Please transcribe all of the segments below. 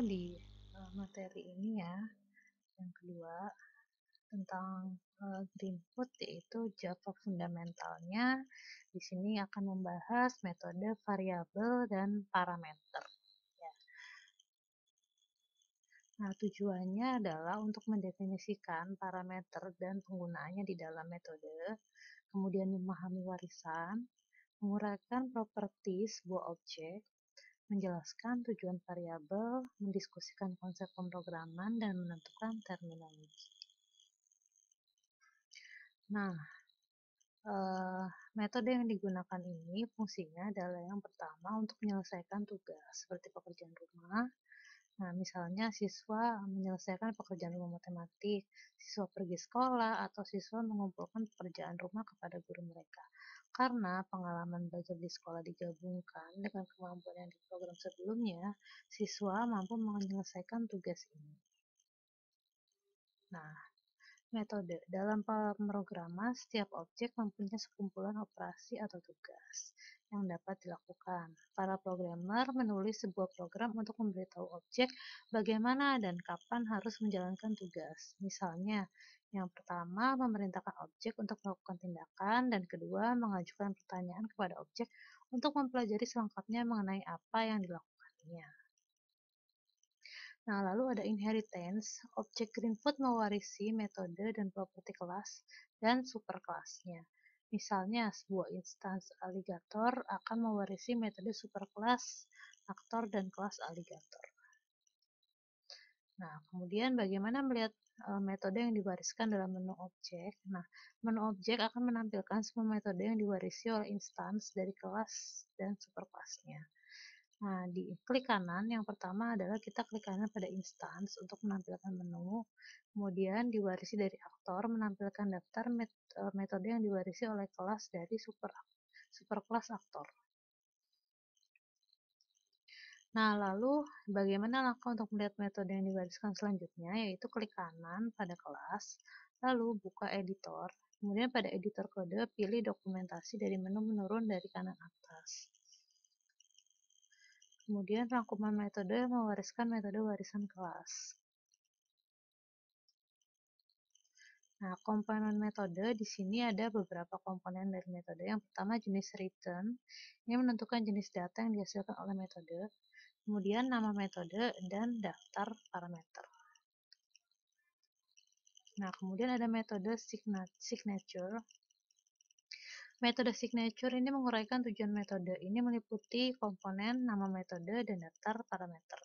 di materi ini ya, yang kedua tentang Greenfoot, yaitu Java fundamentalnya. Di sini akan membahas metode variabel dan parameter. Ya. Nah, tujuannya adalah untuk mendefinisikan parameter dan penggunaannya di dalam metode, kemudian memahami warisan, menguraikan properti sebuah objek, menjelaskan tujuan variabel, mendiskusikan konsep pemrograman, dan menentukan terminologi. Nah, metode yang digunakan ini fungsinya adalah yang pertama untuk menyelesaikan tugas seperti pekerjaan rumah. Nah, misalnya siswa menyelesaikan pekerjaan rumah matematik, siswa pergi sekolah, atau siswa mengumpulkan pekerjaan rumah kepada guru mereka. Karena pengalaman belajar di sekolah digabungkan dengan kemampuan yang di program sebelumnya, siswa mampu menyelesaikan tugas ini. Nah, metode. Dalam pemrograman, setiap objek mempunyai sekumpulan operasi atau tugas yang dapat dilakukan. Para programmer menulis sebuah program untuk memberitahu objek bagaimana dan kapan harus menjalankan tugas. Misalnya, yang pertama memerintahkan objek untuk melakukan tindakan, dan kedua mengajukan pertanyaan kepada objek untuk mempelajari selengkapnya mengenai apa yang dilakukannya. Nah, lalu ada inheritance. Objek Greenfoot mewarisi metode dan properti kelas dan superkelasnya. Misalnya, sebuah instance alligator akan mewarisi metode superkelas aktor dan kelas alligator. Nah, kemudian bagaimana melihat metode yang diwariskan dalam menu objek? Nah, menu objek akan menampilkan semua metode yang diwarisi oleh instance dari kelas dan superkelasnya. Nah, di klik kanan, yang pertama adalah kita klik kanan pada instance untuk menampilkan menu. Kemudian diwarisi dari aktor, menampilkan daftar metode yang diwarisi oleh kelas dari superkelas aktor. Nah, lalu bagaimana langkah untuk melihat metode yang diwariskan selanjutnya, yaitu klik kanan pada kelas, lalu buka editor, kemudian pada editor kode pilih dokumentasi dari menu menurun dari kanan atas. Kemudian rangkuman metode mewariskan metode warisan kelas. Nah, komponen metode di sini ada beberapa komponen dari metode. Yang pertama jenis return, ini menentukan jenis data yang dihasilkan oleh metode. Kemudian nama metode dan daftar parameter. Nah, kemudian ada metode signature. Metode signature ini menguraikan tujuan metode. Ini meliputi komponen, nama metode, dan daftar parameter.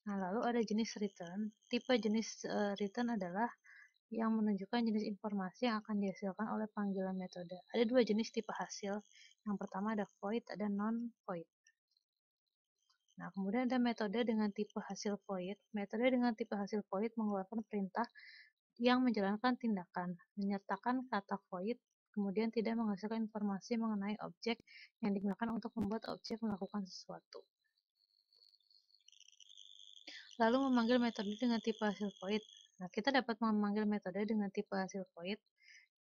Nah, lalu ada jenis return. Tipe jenis return adalah yang menunjukkan jenis informasi yang akan dihasilkan oleh panggilan metode. Ada dua jenis tipe hasil. Yang pertama ada void, ada non-void. Nah, kemudian ada metode dengan tipe hasil void. Metode dengan tipe hasil void mengeluarkan perintah yang menjalankan tindakan, menyertakan kata void, kemudian tidak menghasilkan informasi mengenai objek yang digunakan untuk membuat objek melakukan sesuatu. Lalu memanggil metode dengan tipe hasil void. Nah, kita dapat memanggil metode dengan tipe hasil void.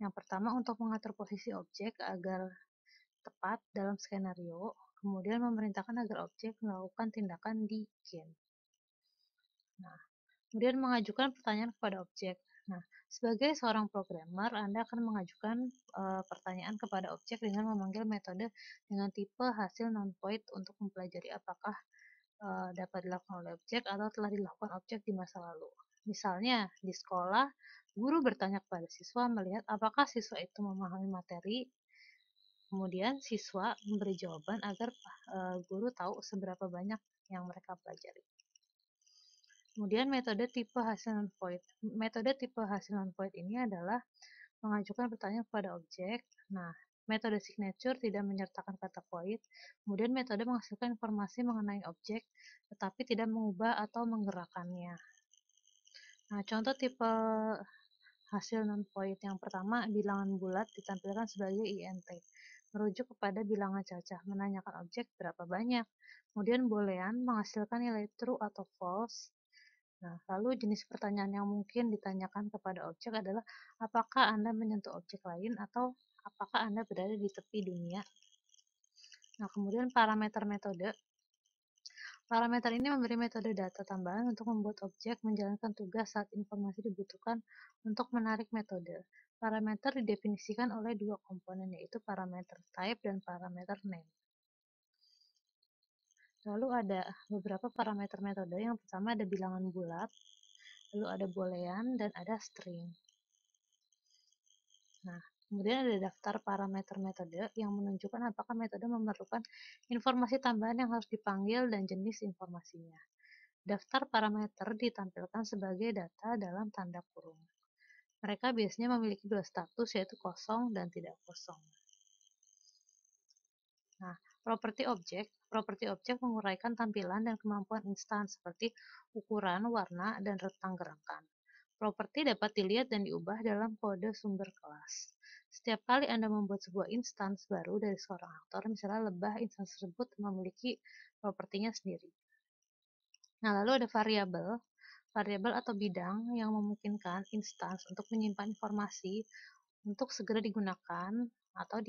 Yang pertama untuk mengatur posisi objek agar tepat dalam skenario, kemudian memerintahkan agar objek melakukan tindakan di game. Nah, kemudian mengajukan pertanyaan kepada objek. Nah, sebagai seorang programmer, Anda akan mengajukan pertanyaan kepada objek dengan memanggil metode dengan tipe hasil non-void untuk mempelajari apakah dapat dilakukan oleh objek atau telah dilakukan objek di masa lalu. Misalnya, di sekolah, guru bertanya kepada siswa melihat apakah siswa itu memahami materi, kemudian siswa memberi jawaban agar guru tahu seberapa banyak yang mereka pelajari. Kemudian metode tipe hasil non-void. Metode tipe hasil non-void ini adalah mengajukan pertanyaan kepada objek. Nah, metode signature tidak menyertakan kata void. Kemudian metode menghasilkan informasi mengenai objek, tetapi tidak mengubah atau menggerakkannya. Nah, contoh tipe hasil non-void yang pertama, bilangan bulat ditampilkan sebagai int. Merujuk kepada bilangan cacah, menanyakan objek berapa banyak. Kemudian boolean menghasilkan nilai true atau false. Nah, lalu jenis pertanyaan yang mungkin ditanyakan kepada objek adalah apakah Anda menyentuh objek lain atau apakah Anda berada di tepi dunia. Nah, kemudian parameter metode. Parameter ini memberi metode data tambahan untuk membuat objek menjalankan tugas saat informasi dibutuhkan untuk menarik metode. Parameter didefinisikan oleh dua komponen, yaitu parameter type dan parameter name. Lalu ada beberapa parameter metode. Yang pertama ada bilangan bulat, lalu ada boolean, dan ada string. Nah, kemudian ada daftar parameter metode yang menunjukkan apakah metode memerlukan informasi tambahan yang harus dipanggil dan jenis informasinya. Daftar parameter ditampilkan sebagai data dalam tanda kurung. Mereka biasanya memiliki dua status, yaitu kosong dan tidak kosong. Nah, properti objek menguraikan tampilan dan kemampuan instansi seperti ukuran, warna, dan rentang gerakan. Properti dapat dilihat dan diubah dalam kode sumber kelas. Setiap kali Anda membuat sebuah instansi baru dari seorang aktor, misalnya lebah, instansi tersebut memiliki propertinya sendiri. Nah, lalu ada variabel atau bidang yang memungkinkan instansi untuk menyimpan informasi untuk segera digunakan atau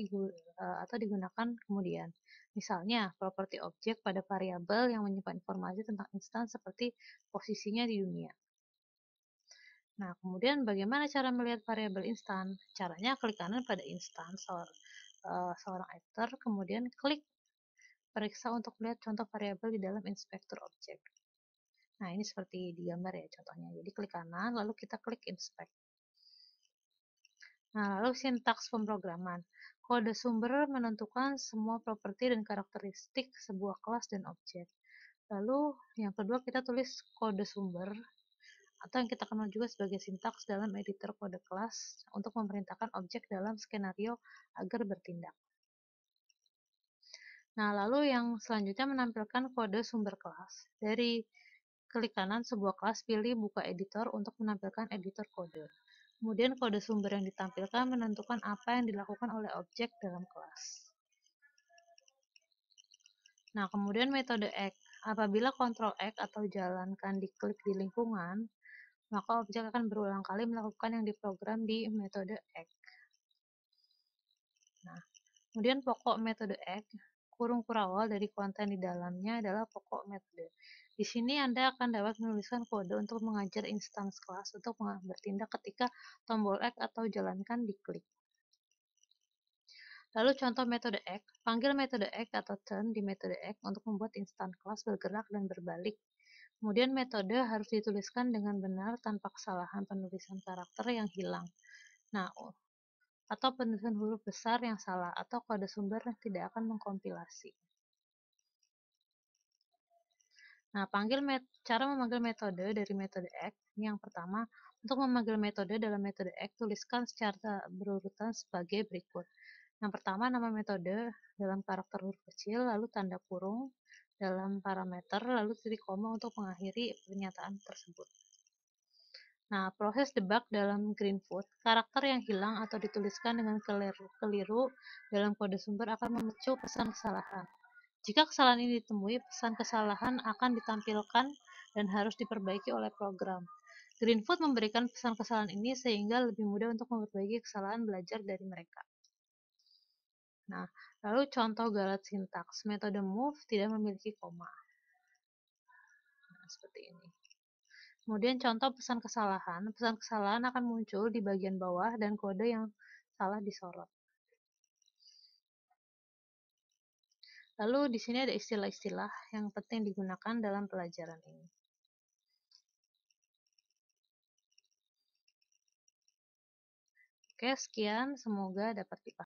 digunakan kemudian. Misalnya, properti objek pada variabel yang menyimpan informasi tentang instansi seperti posisinya di dunia. Nah, kemudian bagaimana cara melihat variabel instan? Caranya klik kanan pada instans seorang aktor, kemudian klik periksa untuk melihat contoh variabel di dalam inspektur objek. Nah, ini seperti di gambar ya contohnya. Jadi klik kanan, lalu kita klik inspect. Nah, lalu sintaks pemrograman. Kode sumber menentukan semua properti dan karakteristik sebuah kelas dan objek. Lalu, yang kedua kita tulis kode sumber, atau yang kita kenal juga sebagai sintaks dalam editor kode kelas untuk memerintahkan objek dalam skenario agar bertindak. Nah, lalu yang selanjutnya menampilkan kode sumber kelas. Dari klik kanan sebuah kelas, pilih buka editor untuk menampilkan editor kode. Kemudian kode sumber yang ditampilkan menentukan apa yang dilakukan oleh objek dalam kelas. Nah, kemudian metode X. Apabila Ctrl X atau jalankan diklik di lingkungan, maka objek akan berulang kali melakukan yang diprogram di metode X. Nah, kemudian pokok metode X, kurung kurawal dari konten di dalamnya adalah pokok metode. Di sini Anda akan dapat menuliskan kode untuk mengajar instance kelas untuk bertindak ketika tombol X atau jalankan diklik. Lalu contoh metode X, panggil metode X atau turn di metode X untuk membuat instance kelas bergerak dan berbalik. Kemudian metode harus dituliskan dengan benar tanpa kesalahan penulisan karakter yang hilang. Nah, atau penulisan huruf besar yang salah, atau kode sumber tidak akan mengkompilasi. Nah, cara memanggil metode dari metode X. Yang pertama, untuk memanggil metode dalam metode X, tuliskan secara berurutan sebagai berikut. Yang pertama, nama metode dalam karakter huruf kecil, lalu tanda kurung dalam parameter, lalu titik koma untuk mengakhiri pernyataan tersebut. Nah, proses debug dalam Greenfoot, karakter yang hilang atau dituliskan dengan keliru dalam kode sumber akan memicu pesan kesalahan. Jika kesalahan ini ditemui, pesan kesalahan akan ditampilkan dan harus diperbaiki oleh program. Greenfoot memberikan pesan kesalahan ini sehingga lebih mudah untuk memperbaiki kesalahan belajar dari mereka. Nah, lalu contoh galat sintaks. Metode move tidak memiliki koma. Nah, seperti ini. Kemudian contoh pesan kesalahan. Pesan kesalahan akan muncul di bagian bawah dan kode yang salah disorot. Lalu di sini ada istilah-istilah yang penting digunakan dalam pelajaran ini. Oke, sekian. Semoga dapat dipahami.